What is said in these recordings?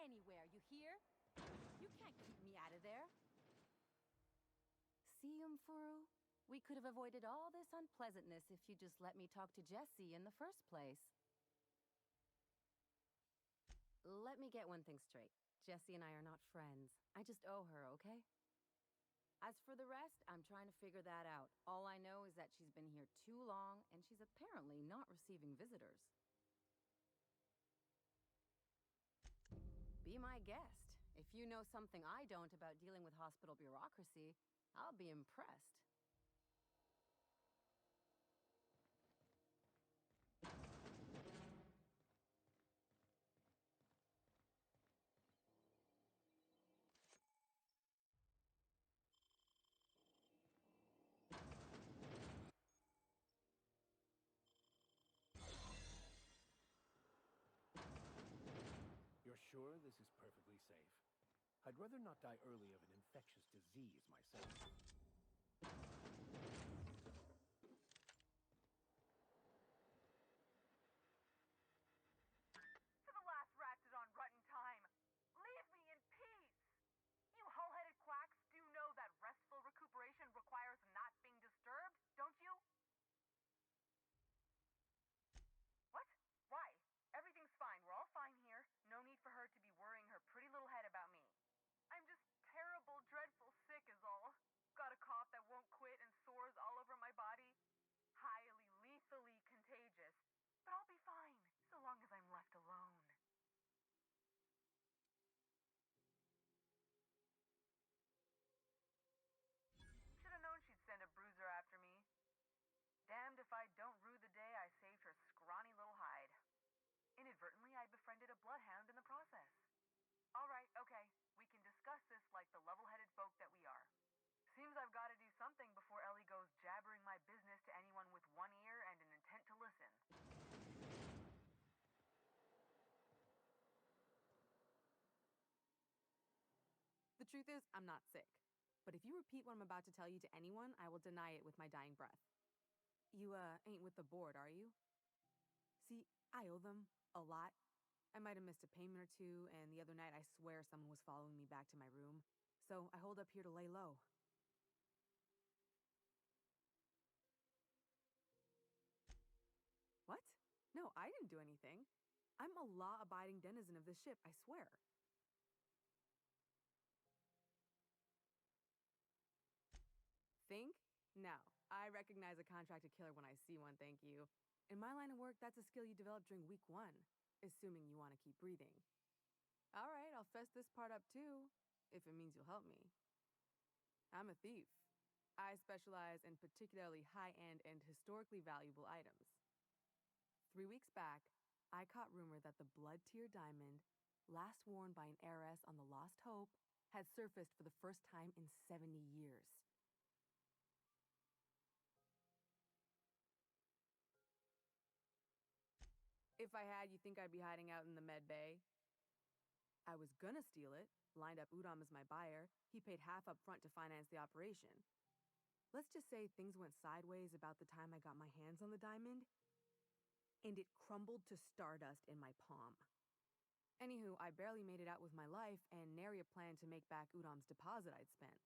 anywhere, you hear? You can't keep me out of there. See, Furu? We could have avoided all this unpleasantness if you just let me talk to Jessie in the first place. Let me get one thing straight. Jessie and I are not friends. I just owe her, okay? As for the rest, I'm trying to figure that out. All I know is that she's been here too long, and she's apparently not receiving visitors. Be my guest. If you know something I don't about dealing with hospital bureaucracy, I'll be impressed. You're sure this is perfectly safe? I'd rather not die early of an infectious disease myself. For the last rat is on rotten time. Leave me in peace! You hull-headed quacks do know that restful recuperation requires not being disturbed, don't you? What? Why? Everything's fine. We're all fine here. No need for her to be worrying her pretty little head about me. I'm just terrible, dreadful sick is all. Got a cough that won't quit and sores all over my body. Highly, lethally contagious. But I'll be fine, so long as I'm left alone. Should've known she'd send a bruiser after me. Damned if I don't rue the day I saved her scrawny little hide. Inadvertently, I befriended a bloodhound in the process. Alright, okay. We can discuss this like the level-headed folk that we are. Seems I've got to do something before Ellie goes jabbering my business to anyone with one ear and an intent to listen. The truth is, I'm not sick. But if you repeat what I'm about to tell you to anyone, I will deny it with my dying breath. You, ain't with the board, are you? See, I owe them a lot. I might have missed a payment or two, and the other night I swear someone was following me back to my room. So I hold up here to lay low. What? No, I didn't do anything. I'm a law-abiding denizen of this ship, I swear. Think? No. I recognize a contracted killer when I see one, thank you. In my line of work, that's a skill you develop during week 1, assuming you want to keep breathing. All right, I'll fess this part up too, if it means you'll help me. I'm a thief. I specialize in particularly high-end and historically valuable items. 3 weeks back, I caught rumor that the blood-tier diamond, last worn by an heiress on the Lost Hope, had surfaced for the first time in 70 years. If I had, you think I'd be hiding out in the med bay? I was gonna steal it, lined up Udom as my buyer. He paid half up front to finance the operation. Let's just say things went sideways about the time I got my hands on the diamond, and it crumbled to stardust in my palm. Anywho, I barely made it out with my life, and nary a plan to make back Udom's deposit I'd spent.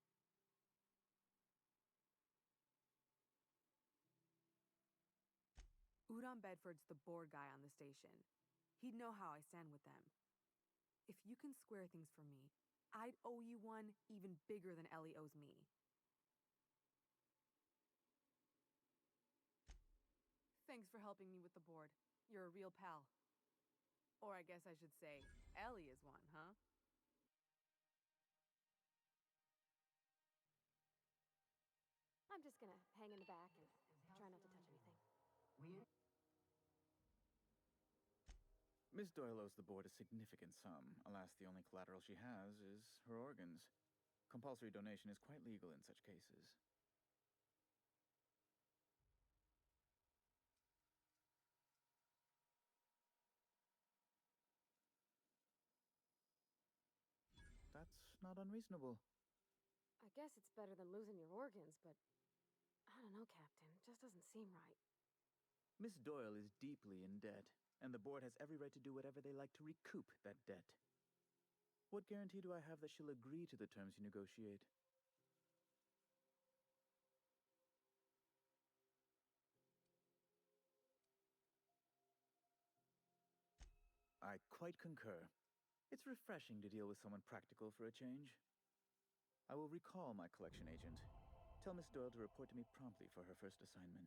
Udom Bedford's the board guy on the station. He'd know how I stand with them. If you can square things for me, I'd owe you one even bigger than Ellie owes me. Thanks for helping me with the board. You're a real pal. Or I guess I should say, Ellie is one, huh? I'm just gonna hang in the back and try not to touch anything. Miss Doyle owes the board a significant sum. Alas, the only collateral she has is her organs. Compulsory donation is quite legal in such cases. That's not unreasonable. I guess it's better than losing your organs, but I don't know, Captain. It just doesn't seem right. Miss Doyle is deeply in debt, and the board has every right to do whatever they like to recoup that debt. What guarantee do I have that she'll agree to the terms you negotiate? I quite concur. It's refreshing to deal with someone practical for a change. I will recall my collection agent. Tell Miss Doyle to report to me promptly for her first assignment.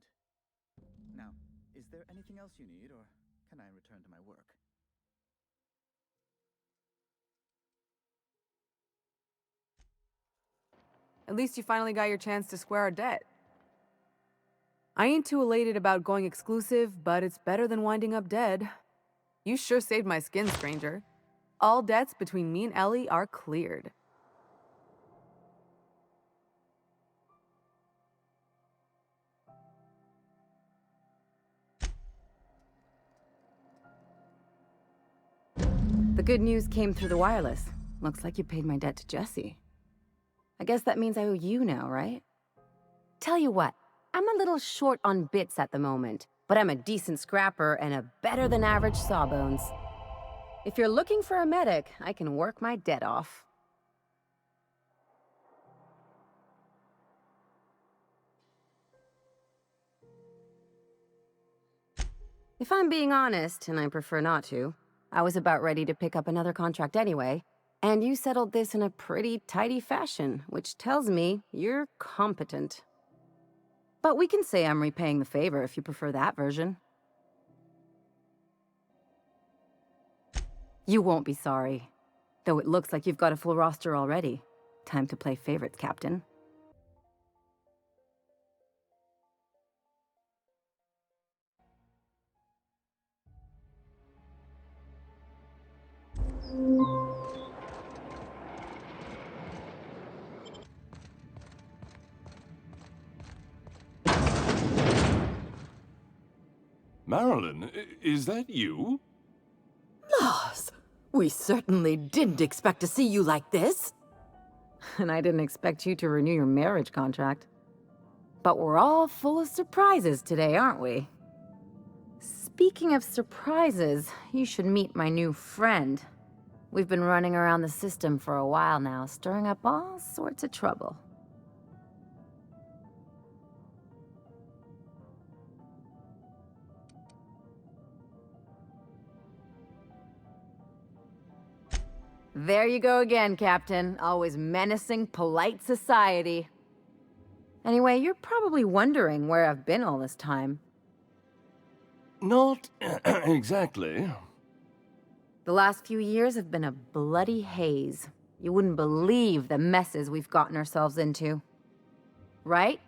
Now, is there anything else you need, or can I return to my work? At least you finally got your chance to square our debt. I ain't too elated about going exclusive, but it's better than winding up dead. You sure saved my skin, stranger. All debts between me and Ellie are cleared. The good news came through the wireless. Looks like you paid my debt to Jesse. I guess that means I owe you now, right? Tell you what, I'm a little short on bits at the moment, but I'm a decent scrapper and a better-than-average sawbones. If you're looking for a medic, I can work my debt off. If I'm being honest, and I prefer not to, I was about ready to pick up another contract anyway, and you settled this in a pretty tidy fashion, which tells me you're competent. But we can say I'm repaying the favor if you prefer that version. You won't be sorry. Though it looks like you've got a full roster already. Time to play favorites, Captain. Marilyn, is that you? Lars, we certainly didn't expect to see you like this. And I didn't expect you to renew your marriage contract. But we're all full of surprises today, aren't we? Speaking of surprises, you should meet my new friend. We've been running around the system for a while now, stirring up all sorts of trouble. There you go again, Captain. Always menacing polite society. Anyway, you're probably wondering where I've been all this time. Not exactly. The last few years have been a bloody haze. You wouldn't believe the messes we've gotten ourselves into. Right?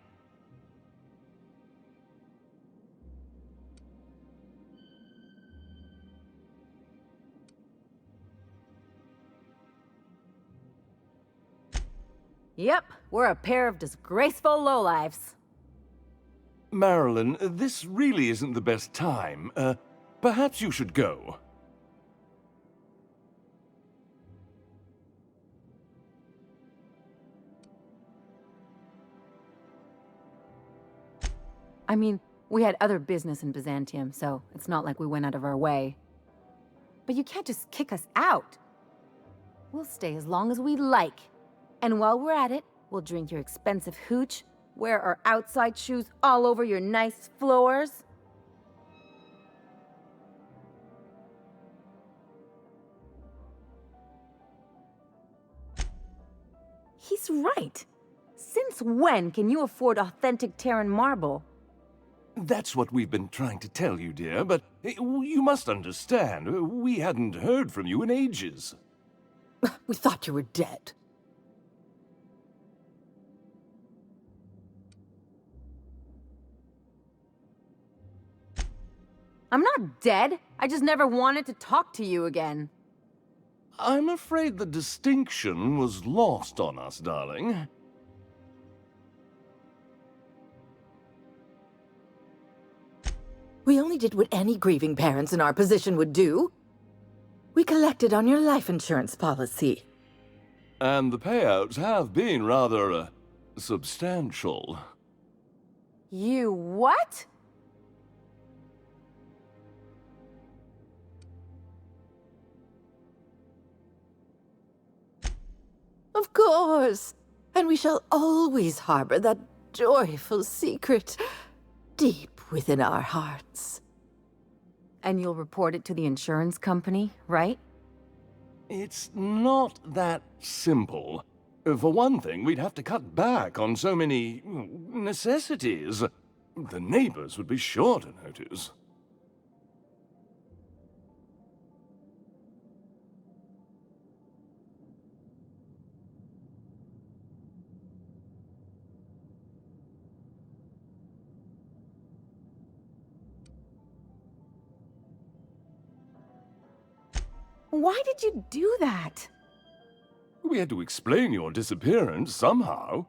Yep, we're a pair of disgraceful lowlifes. Marilyn, this really isn't the best time. Perhaps you should go. I mean, we had other business in Byzantium, so it's not like we went out of our way. But you can't just kick us out. We'll stay as long as we like. And while we're at it, we'll drink your expensive hooch, wear our outside shoes all over your nice floors. He's right. Since when can you afford authentic Terran marble? That's what we've been trying to tell you, dear, but you must understand, we hadn't heard from you in ages. We thought you were dead. I'm not dead. I just never wanted to talk to you again. I'm afraid the distinction was lost on us, darling. We only did what any grieving parents in our position would do. We collected on your life insurance policy. And the payouts have been rather, substantial. You what? course. And we shall always harbor that joyful secret deep within our hearts. And you'll report it to the insurance company, right? It's not that simple. For one thing, we'd have to cut back on so many necessities. The neighbors would be sure to notice. Why did you do that? We had to explain your disappearance somehow.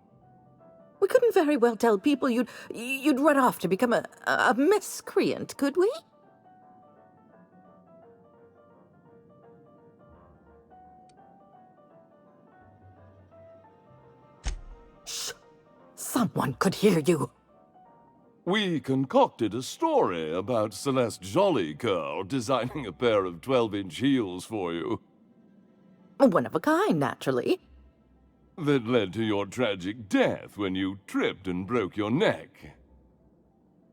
We couldn't very well tell people you'd run off to become a miscreant, could we? Shh! Someone could hear you. We concocted a story about Celeste Jollycurl designing a pair of 12-inch heels for you. One of a kind, naturally. That led to your tragic death when you tripped and broke your neck.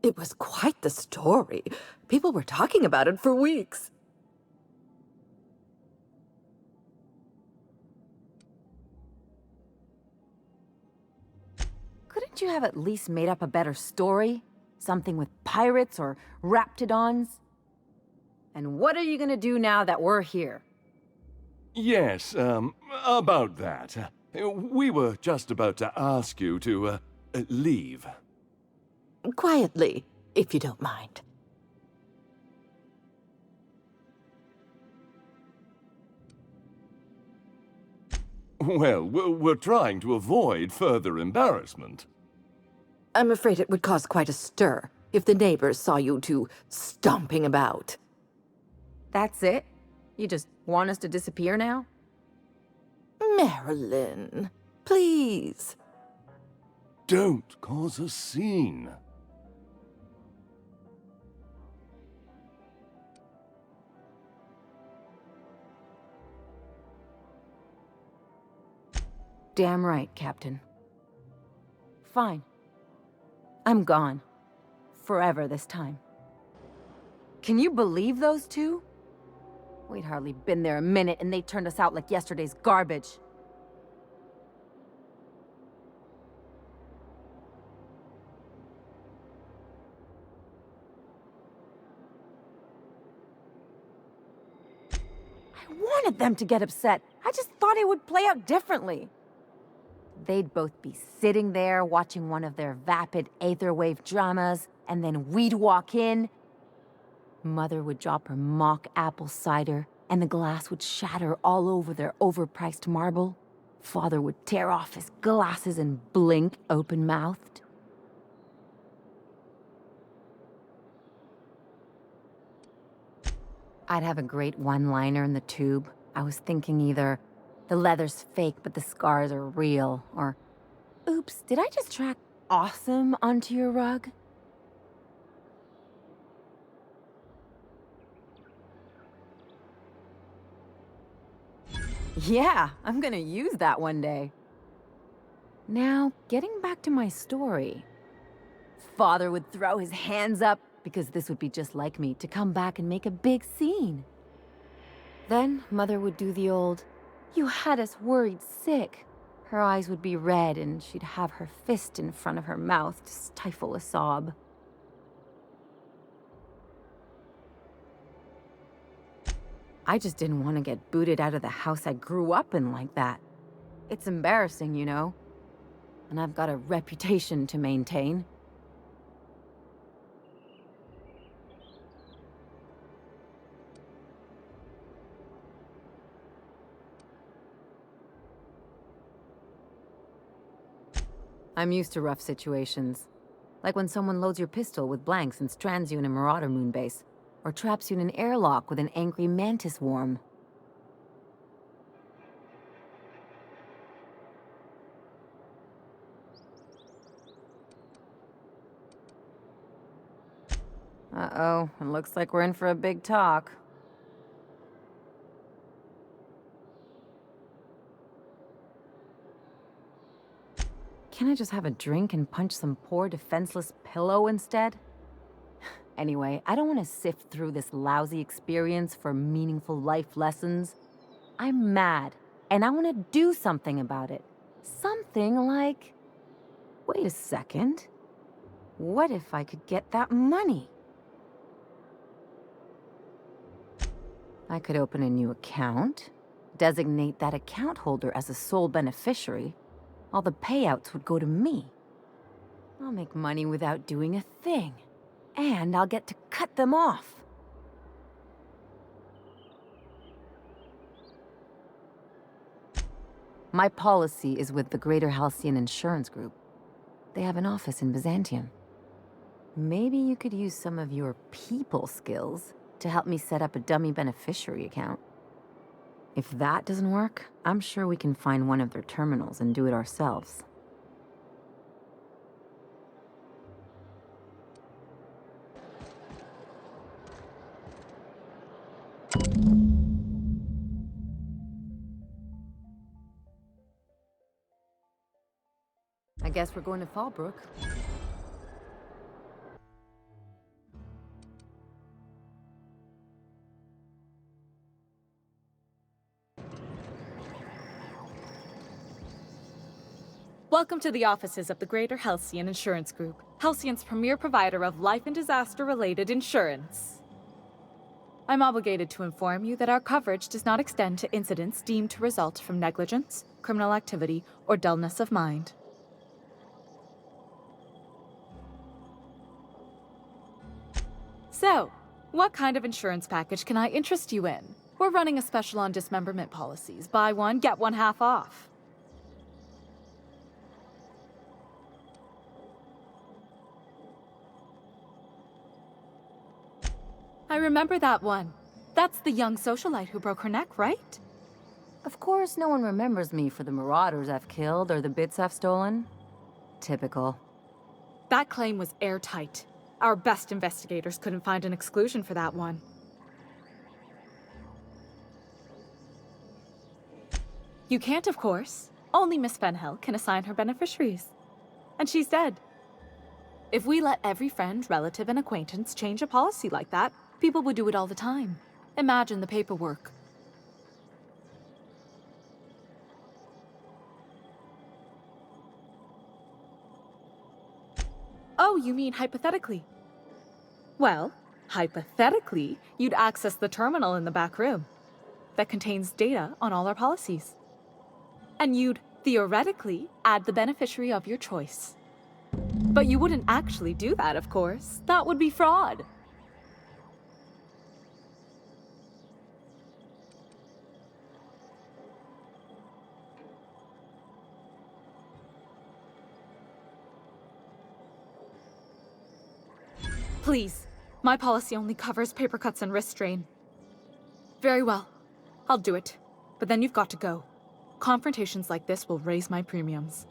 It was quite the story. People were talking about it for weeks. Couldn't you have at least made up a better story? Something with pirates or raptidons? And what are you gonna do now that we're here? Yes, about that. We were just about to ask you to, leave. Quietly, if you don't mind. Well, we're trying to avoid further embarrassment. I'm afraid it would cause quite a stir if the neighbors saw you two stomping about. That's it? You just want us to disappear now? Marilyn, please. Don't cause a scene. Damn right, Captain. Fine. I'm gone. Forever this time. Can you believe those two? We'd hardly been there a minute and they turned us out like yesterday's garbage. I wanted them to get upset. I just thought it would play out differently. They'd both be sitting there watching one of their vapid aetherwave dramas, and then we'd walk in. Mother would drop her mock apple cider, and the glass would shatter all over their overpriced marble. Father would tear off his glasses and blink open-mouthed. I'd have a great one-liner in the tube. I was thinking either, the leather's fake but the scars are real, or, oops, did I just track awesome onto your rug? Yeah, I'm gonna use that one day. Now, getting back to my story. Father would throw his hands up, because this would be just like me, to come back and make a big scene. Then, Mother would do the old, "You had us worried sick." Her eyes would be red, and she'd have her fist in front of her mouth to stifle a sob. I just didn't want to get booted out of the house I grew up in like that. It's embarrassing, you know. And I've got a reputation to maintain. I'm used to rough situations. Like when someone loads your pistol with blanks and strands you in a Marauder moonbase, or traps you in an airlock with an angry mantis worm. Uh-oh, it looks like we're in for a big talk. Can't I just have a drink and punch some poor defenseless pillow instead? Anyway, I don't want to sift through this lousy experience for meaningful life lessons. I'm mad, and I want to do something about it. Something like... Wait a second. What if I could get that money? I could open a new account, designate that account holder as a sole beneficiary. All the payouts would go to me. I'll make money without doing a thing. And I'll get to cut them off. My policy is with the Greater Halcyon Insurance Group. They have an office in Byzantium. Maybe you could use some of your people skills to help me set up a dummy beneficiary account. If that doesn't work, I'm sure we can find one of their terminals and do it ourselves. I guess we're going to Fallbrook. Welcome to the offices of the Greater Halcyon Insurance Group, Halcyon's premier provider of life and disaster-related insurance. I'm obligated to inform you that our coverage does not extend to incidents deemed to result from negligence, criminal activity, or dullness of mind. So, what kind of insurance package can I interest you in? We're running a special on dismemberment policies. Buy one, get one half off. I remember that one. That's the young socialite who broke her neck, right? Of course, no one remembers me for the marauders I've killed or the bits I've stolen. Typical. That claim was airtight. Our best investigators couldn't find an exclusion for that one. You can't, of course. Only Miss Fenhill can assign her beneficiaries. And she's dead. If we let every friend, relative, and acquaintance change a policy like that, people would do it all the time. Imagine the paperwork. Oh, you mean hypothetically? Well, hypothetically, you'd access the terminal in the back room that contains data on all our policies. And you'd, theoretically, add the beneficiary of your choice. But you wouldn't actually do that, of course. That would be fraud. Please, my policy only covers paper cuts and wrist strain. Very well, I'll do it. But then you've got to go. Confrontations like this will raise my premiums.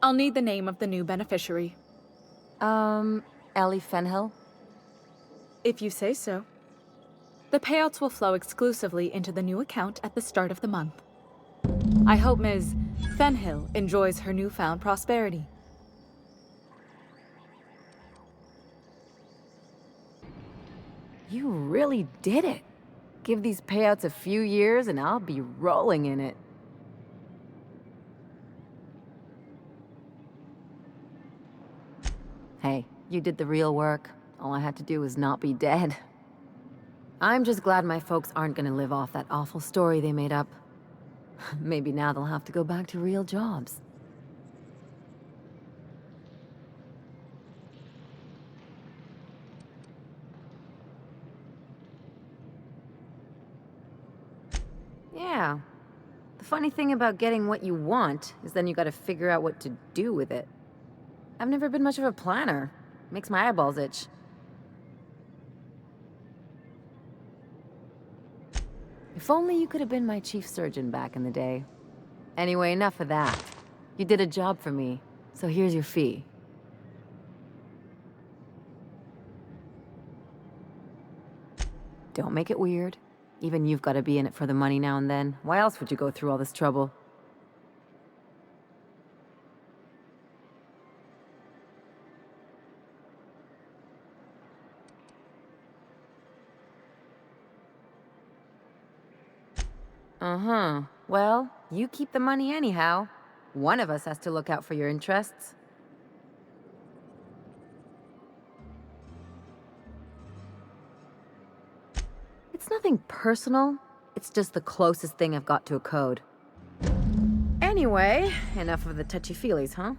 I'll need the name of the new beneficiary. Ellie Fenhill? If you say so. The payouts will flow exclusively into the new account at the start of the month. I hope Ms. Fenhill enjoys her newfound prosperity. You really did it. Give these payouts a few years and I'll be rolling in it. Hey, you did the real work. All I had to do was not be dead. I'm just glad my folks aren't gonna live off that awful story they made up. Maybe now they'll have to go back to real jobs. Yeah. The funny thing about getting what you want is then you gotta figure out what to do with it. I've never been much of a planner. Makes my eyeballs itch. If only you could have been my chief surgeon back in the day. Anyway, enough of that. You did a job for me, so here's your fee. Don't make it weird. Even you've got to be in it for the money now and then. Why else would you go through all this trouble? Uh-huh. Well, you keep the money anyhow. One of us has to look out for your interests. It's nothing personal. It's just the closest thing I've got to a code. Anyway, enough of the touchy-feelies, huh?